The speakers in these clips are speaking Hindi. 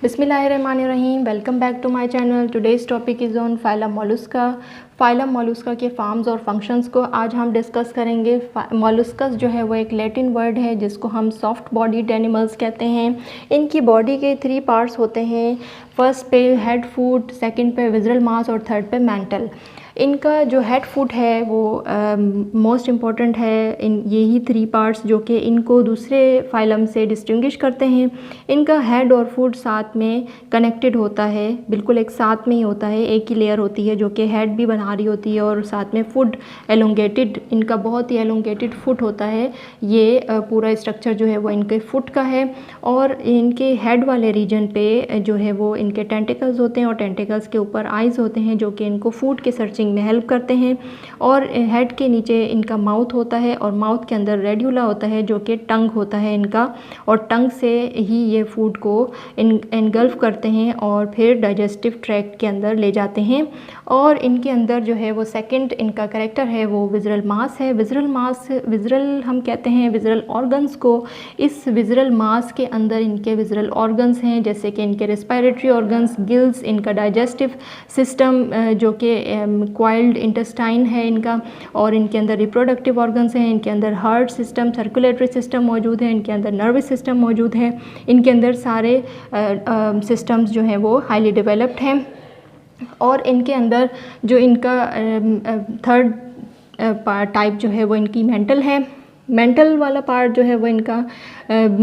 बिस्मिल्लाहिर्रहमानिर्रहीम। Welcome back to my channel. Today's topic is on phylum Mollusca. Phylum Mollusca के फार्म्स और फंक्शंस को आज हम डिस्कस करेंगे। मोलुस्कस जो है वो एक लैटिन वर्ड है जिसको हम सॉफ्ट बॉडीड एनिमल्स कहते हैं। इनकी बॉडी के 3 पार्ट्स होते हैं। फर्स्ट पे हेड फुट, सेकंड पे विज़रल मास और थर्ड पे मेंटल। इनका जो हेड फुट है वो मोस्ट इम्पॉर्टेंट है। यही 3 पार्ट्स जो कि इनको दूसरे फाइलम से डिस्टिंग्विश करते हैं। इनका हेड और फुट साथ में कनेक्टेड होता है, बिल्कुल एक साथ में ही होता है, एक ही लेयर होती है जो कि हेड भी बना रही होती है और साथ में फुट एलोंगेटेड, इनका बहुत ही एलोंगेटेड फुट होता है। ये पूरा स्ट्रक्चर जो है वो इनके फुट का है। और इनके हेड वाले रीजन पे जो है वो इनके टेंटिकल्स होते हैं और टेंटिकल्स के ऊपर आइज़ होते हैं जो कि इनको फूड के सर्चिंग में हेल्प करते हैं। और हेड के नीचे इनका माउथ होता है और माउथ के अंदर रेड्यूला होता है जो कि टंग होता है इनका, और टंग से ही ये फूड को इनगल्फ करते हैं और फिर डाइजेस्टिव ट्रैक्ट के अंदर ले जाते हैं। और इनके अंदर जो है वो सेकंड इनका कैरेक्टर है वो विज़रल मास है। विज़रल मास, विज़रल हम कहते हैं विज़रल ऑर्गन्स को। इस विज़रल मास के अंदर इनके विज़रल ऑर्गन्स हैं जैसे कि इनके रेस्पिरेटरी ऑर्गन्स, गिल्स, इनका डाइजेस्टिव सिस्टम जो कि क्वाइल्ड इंटेस्टाइन है इनका, और इनके अंदर रिप्रोडक्टिव ऑर्गन्स हैं। इनके अंदर हार्ट सिस्टम, सर्कुलेटरी सिस्टम मौजूद है। इनके अंदर नर्वस सिस्टम मौजूद है। इनके अंदर सारे सिस्टम्स जो हैं वो हाईली डेवलप्ड हैं। और इनके अंदर जो इनका थर्ड टाइप जो है वो इनकी मेंटल है। मेंटल वाला पार्ट जो है वो इनका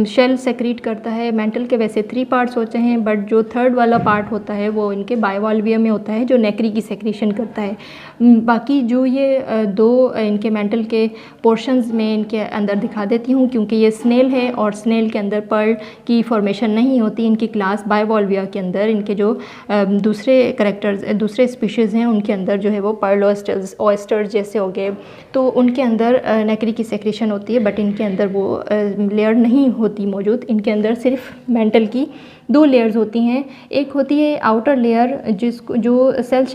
शेल सेक्रीट करता है। मेंटल के वैसे 3 पार्ट्स होते हैं, बट जो थर्ड वाला पार्ट होता है वो इनके बाइवाल्विया में होता है जो नेक्री की सेक्रीशन करता है। बाकी जो ये 2 इनके मेंटल के पोर्शंस में इनके अंदर दिखा देती हूँ क्योंकि ये स्नेल है और स्नेल के अंदर पर्ल की फॉर्मेशन नहीं होती। इनकी क्लास बाइवाल्विया के अंदर इनके जो दूसरे करेक्टर्स, दूसरे स्पीशीज़ हैं उनके अंदर जो है वो पर्ल ऑयस्टर्स जैसे हो गए, तो उनके अंदर नेक्री की सेक्रीशन होती है, बट इनके अंदर वो लेयर नहीं होती मौजूद। इनके अंदर सिर्फ मेंटल की 2 लेयर्स होती हैं। एक होती है आउटर लेयर जिसको जो सेल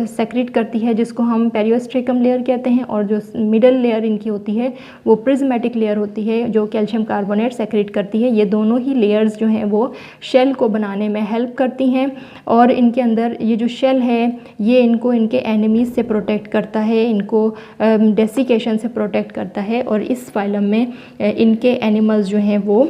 सेक्रीट करती है जिसको हम पेरियोस्ट्रेकम लेयर कहते हैं, और जो मिडल लेयर इनकी होती है वो प्रिज्मेटिक लेयर होती है जो कैल्शियम कार्बोनेट सेक्रीट करती है। ये दोनों ही लेयर्स जो हैं वो शेल को बनाने में हेल्प करती हैं। और इनके अंदर ये जो शेल है ये इनको इनके एनिमीज़ से प्रोटेक्ट करता है, इनको डेसिकेशन से प्रोटेक्ट करता है। और इस फाइलम में इनके एनिमल्स जो हैं वो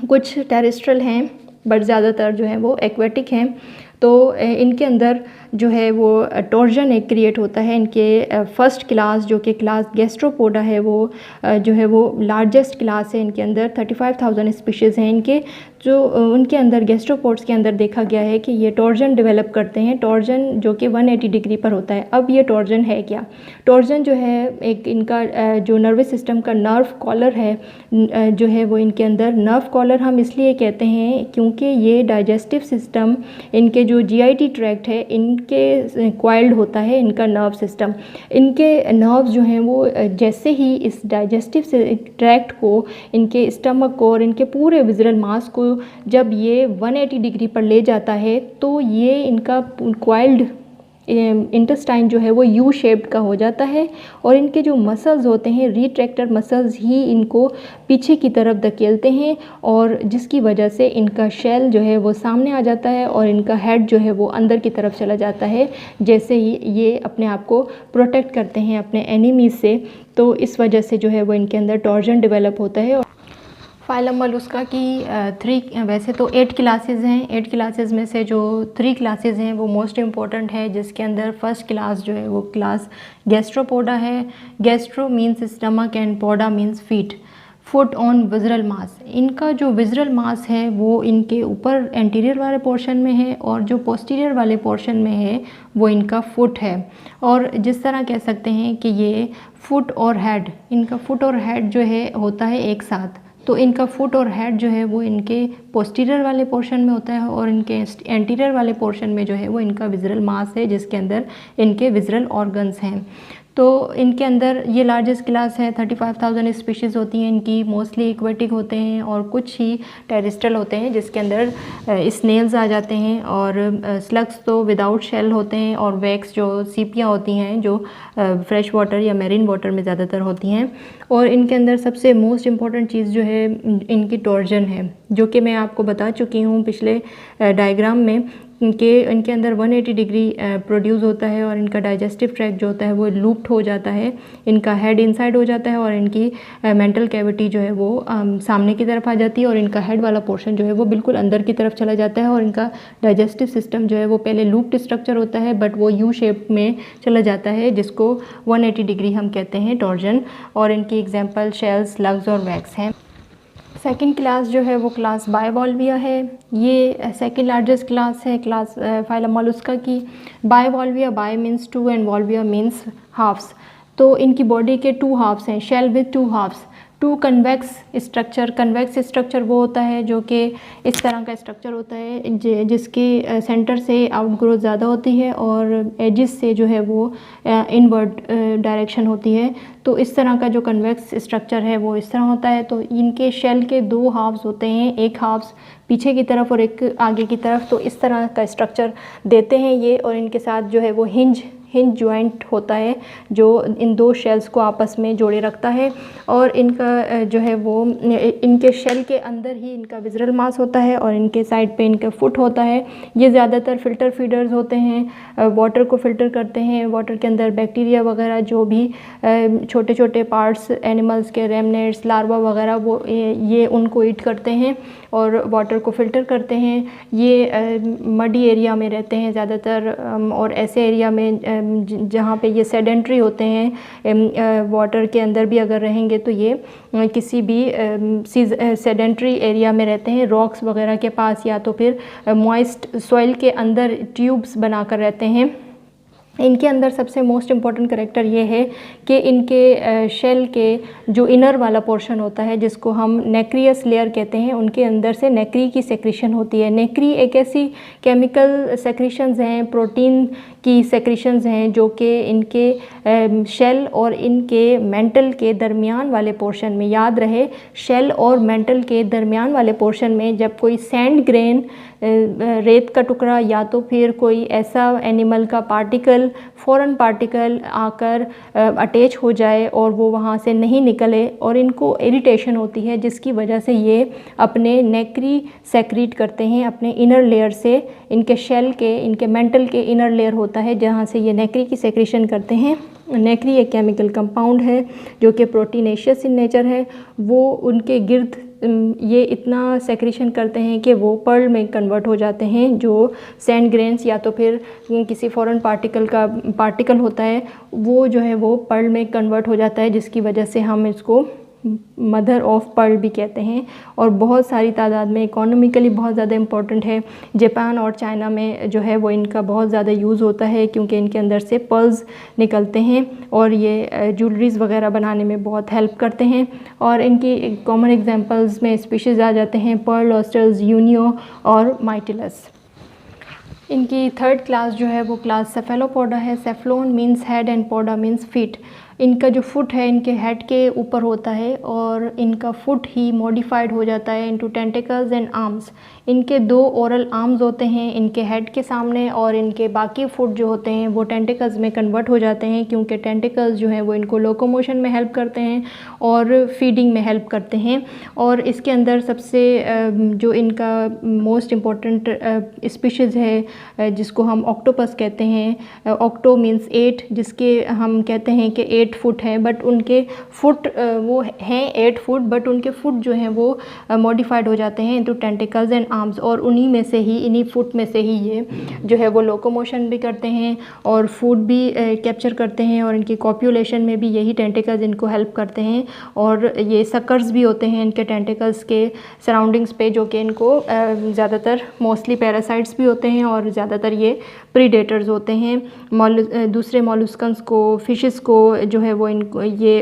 कुछ टेरेस्ट्रियल हैं बट ज़्यादातर जो है वो एक्वेटिक हैं। तो इनके अंदर जो है वो टॉर्जन एक क्रिएट होता है। इनके फर्स्ट क्लास जो कि क्लास गैस्ट्रोपोडा है वो जो है वो लार्जेस्ट क्लास है। इनके अंदर 35,000 स्पीशीज़ हैं इनके, जो उनके अंदर गैस्ट्रोपोड्स के अंदर देखा गया है कि ये टॉर्जन डेवलप करते हैं। टॉर्जन जो कि 180 डिग्री पर होता है। अब ये टॉर्जन है क्या? टॉर्जन जो है एक इनका जो नर्वस सिस्टम का नर्व कॉलर है जो है वो इनके अंदर नर्व कॉलर हम इसलिए कहते हैं क्योंकि ये डाइजेस्टिव सिस्टम, इनके जो जीआईटी ट्रैक्ट है इनके क्वाइल्ड होता है इनका नर्व सिस्टम। इनके नर्व्स जो हैं वो जैसे ही इस डाइजेस्टिव ट्रैक्ट को, इनके स्टमक को और इनके पूरे विज़रल मास को जब ये 180 डिग्री पर ले जाता है तो ये इनका क्वाइल्ड इंटेस्टाइन जो है वो यू शेप्ड का हो जाता है। और इनके जो मसल्स होते हैं, रिट्रैक्टर मसल्स ही इनको पीछे की तरफ धकेलते हैं, और जिसकी वजह से इनका शेल जो है वो सामने आ जाता है और इनका हेड जो है वो अंदर की तरफ चला जाता है, जैसे ही ये अपने आप को प्रोटेक्ट करते हैं अपने एनिमीज़ से। तो इस वजह से जो है वो इनके अंदर टॉर्जन डेवलप होता है। फाइलम मोलुस्का की वैसे तो 8 क्लासेस हैं। 8 क्लासेस में से जो 3 क्लासेस हैं वो मोस्ट इम्पॉर्टेंट है, जिसके अंदर फर्स्ट क्लास जो है वो क्लास गैस्ट्रोपोडा है। Gastro means stomach and poda means feet, foot on visceral mass. इनका जो विज़रल मास है वो इनके ऊपर एंटीरियर वाले पोर्शन में है और जो पोस्टीरियर वाले पोर्शन में है वो इनका फुट है। और जिस तरह कह सकते हैं कि ये फुट और हेड, इनका फुट और हेड जो है होता है एक साथ। तो इनका फुट और हेड जो है वो इनके पोस्टीरियर वाले पोर्शन में होता है और इनके एंटीरियर वाले पोर्शन में जो है वो इनका विज़रल मास है जिसके अंदर इनके विज़रल ऑर्गन्स हैं। तो इनके अंदर ये लार्जेस्ट क्लास है, 35,000 स्पीशीज़ होती हैं इनकी, मोस्टली एक्वेटिक होते हैं और कुछ ही टेरेस्ट्रियल होते हैं जिसके अंदर स्नेल्स आ जाते हैं, और स्लग्स तो विदाउट शेल होते हैं, और वैक्स जो सीपियाँ होती हैं जो फ्रेश वाटर या मैरीन वाटर में ज़्यादातर होती हैं। और इनके अंदर सबसे मोस्ट इम्पॉर्टेंट चीज़ जो है इनकी टॉर्जन है, जो कि मैं आपको बता चुकी हूँ पिछले डायग्राम में कि इनके अंदर 180 डिग्री प्रोड्यूस होता है, और इनका डाइजेस्टिव ट्रैक्ट जो होता है वो लूप्ड हो जाता है, इनका हेड इनसाइड हो जाता है, और इनकी मेंटल कैविटी जो है वो सामने की तरफ आ जाती है, और इनका हेड वाला पोर्शन जो है वो बिल्कुल अंदर की तरफ चला जाता है, और इनका डाइजेस्टिव सिस्टम जो है वो पहले लूप्ड स्ट्रक्चर होता है बट वो यू शेप में चला जाता है, जिसको 180 डिग्री हम कहते हैं टॉर्जन। और इनकी एग्जाम्पल शेल्स, स्लग्स और वैक्स हैं। सेकंड क्लास जो है वो क्लास बाइवॉल्विया है। ये सेकंड लार्जेस्ट क्लास है क्लास फाइलम मोलुस्का की। Bivalvia, bi means two and valvia means halves. तो इनकी बॉडी के 2 हाफ्स हैं, shell with 2 halves. 2 convex structure, convex structure वो होता है जो कि इस तरह का स्ट्रक्चर होता है जिसके सेंटर से आउटग्रोथ ज़्यादा होती है और एजिस से जो है वो इनवर्ड डायरेक्शन होती है। तो इस तरह का जो कन्वेक्स स्ट्रक्चर है वो इस तरह होता है। तो इनके शेल के 2 हाफ्स होते हैं, एक हाफ्स पीछे की तरफ और एक आगे की तरफ। तो इस तरह का स्ट्रक्चर देते हैं ये, और इनके साथ जो है वो हिंज जॉइंट होता है जो इन 2 शेल्स को आपस में जोड़े रखता है। और इनका जो है वो इनके शेल के अंदर ही इनका विज़रल मास होता है, और इनके साइड पे इनका फुट होता है। ये ज़्यादातर फ़िल्टर फीडर्स होते हैं, वाटर को फ़िल्टर करते हैं। वाटर के अंदर बैक्टीरिया वगैरह जो भी छोटे छोटे पार्ट्स एनिमल्स के, रेमनेट्स, लार्वा वगैरह, वो ये उनको ईट करते हैं और वाटर को फ़िल्टर करते हैं। ये मडी एरिया में रहते हैं ज़्यादातर, और ऐसे एरिया में जहाँ पे ये सेडेंट्री होते हैं, वाटर के अंदर भी अगर रहेंगे तो ये किसी भी सेडेंट्री एरिया में रहते हैं, रॉक्स वगैरह के पास, या तो फिर मॉइस्ट सॉइल के अंदर ट्यूब्स बनाकर रहते हैं। इनके अंदर सबसे मोस्ट इम्पॉर्टेंट करैक्टर ये है कि इनके शेल के जो इनर वाला पोर्शन होता है जिसको हम नेक्रियस लेयर कहते हैं, उनके अंदर से नेक्री की सेक्रीशन होती है। नेक्री एक ऐसी केमिकल सेक्रीशंस हैं, प्रोटीन की सेक्रीशंस हैं, जो कि इनके शेल और इनके मेंटल के दरमियान वाले पोर्शन में, याद रहे शेल और मेंटल के दरमियान वाले पोर्शन में जब कोई सैंड ग्रेन, रेत का टुकड़ा, या तो फिर कोई ऐसा एनिमल का पार्टिकल, फॉरेन पार्टिकल आकर अटैच हो जाए और वो वहाँ से नहीं निकले, और इनको इरिटेशन होती है, जिसकी वजह से ये अपने नेक्री सेक्रीट करते हैं अपने इनर लेयर से। इनके शेल के, इनके मेंटल के इनर लेयर होता है जहाँ से ये नेक्री की सेक्रेशन करते हैं। नेक्री एक केमिकल कंपाउंड है जो कि प्रोटीनेशियस इन नेचर है। वो उनके गिर्द ये इतना सेक्रेशन करते हैं कि वो पर्ल में कन्वर्ट हो जाते हैं। जो सैंड ग्रेन्स या तो फिर किसी फॉरेन पार्टिकल होता है, वो जो है वो पर्ल में कन्वर्ट हो जाता है, जिसकी वजह से हम इसको मदर ऑफ पर्ल भी कहते हैं। और बहुत सारी तादाद में, इकोनॉमिकली बहुत ज़्यादा इम्पोर्टेंट है। जापान और चाइना में जो है वो इनका बहुत ज़्यादा यूज़ होता है, क्योंकि इनके अंदर से पर्ल्स निकलते हैं और ये ज्वेलरीज़ वगैरह बनाने में बहुत हेल्प करते हैं। और इनकी कॉमन एग्जांपल्स में स्पीशीज़ आ जाते हैं पर्ल ऑयस्टर्स, यूनियो और माइटिलस। इनकी थर्ड क्लास जो है वो क्लास सेफेलोपोडा है। Cephalon means head and poda means feet. इनका जो फुट है इनके हेड के ऊपर होता है, और इनका फुट ही मॉडिफाइड हो जाता है इनटू टेंटिकल्स एंड आर्म्स। इनके 2 ओरल आर्म्स होते हैं इनके हेड के सामने, और इनके बाकी फुट जो होते हैं वो टेंटिकल्स में कन्वर्ट हो जाते हैं, क्योंकि टेंटिकल्स जो हैं वो इनको लोकोमोशन में हेल्प करते हैं और फीडिंग में हेल्प करते हैं। और इसके अंदर सबसे जो इनका मोस्ट इम्पॉर्टेंट स्पीशीज़ है जिसको हम ऑक्टोपस कहते हैं। ऑक्टो मीन्स 8, जिसके हम कहते हैं कि 8 फुट हैं, बट उनके फुट वो हैं 8 फुट, बट उनके फुट जो हैं वो मॉडिफाइड हो जाते हैं इनटू टेंटिकल्स एंड आर्म्स। और उन्हीं में से ही, इन्हीं फुट में से ही ये जो है वो लोकोमोशन भी करते हैं और फूड भी कैप्चर करते हैं, और इनकी कॉप्यूलेशन में भी यही टेंटिकल्स इनको हेल्प करते हैं। और ये सकर्स भी होते हैं इनके टेंटिकल्स के सराउंडिंग्स पे, जो कि इनको ज़्यादातर मोस्टली पैरासाइट्स भी होते हैं, और ज़्यादातर ये प्रीडेटर्स होते हैं। दूसरे मॉलस्कन्स को, फिशेस को जो है वो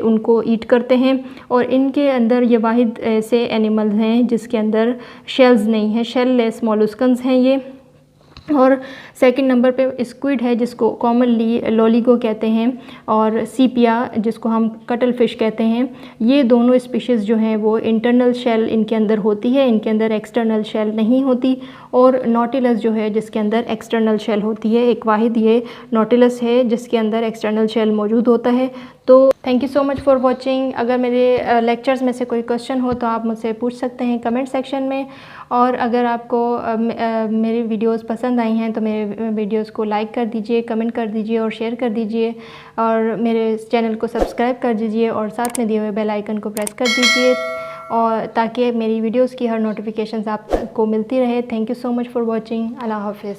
उनको ईट करते हैं। और इनके अंदर ये वाहिद ऐसे एनिमल्स हैं जिसके अंदर शेल्स नहीं हैं, शेल लेस मॉलस्कन्स हैं ये। और सेकंड नंबर पे स्क्विड है जिसको कॉमनली लॉलिगो कहते हैं, और सेपिया जिसको हम कटल फिश कहते हैं। ये दोनों स्पीशीज़ जो हैं वो इंटरनल शेल इनके अंदर होती है, इनके अंदर एक्सटर्नल शेल नहीं होती। और नॉटिलस जो है जिसके अंदर एक्सटर्नल शेल होती है, एक वाहिद ये नॉटिलस है जिसके अंदर एक्सटर्नल शेल मौजूद होता है। तो thank you so much for watching. अगर मेरे लेक्चर्स में से कोई क्वेश्चन हो तो आप मुझसे पूछ सकते हैं कमेंट सेक्शन में। और अगर आपको मेरी वीडियोस पसंद आई हैं तो मेरे वीडियोस को लाइक कर दीजिए, कमेंट कर दीजिए और शेयर कर दीजिए, और मेरे चैनल को सब्सक्राइब कर दीजिए और साथ में दिए हुए बेल आइकन को प्रेस कर दीजिए, और ताकि मेरी वीडियोस की हर नोटिफिकेशंस आपको मिलती रहे। Thank you so much for watching. अल्लाह हाफ़िज़।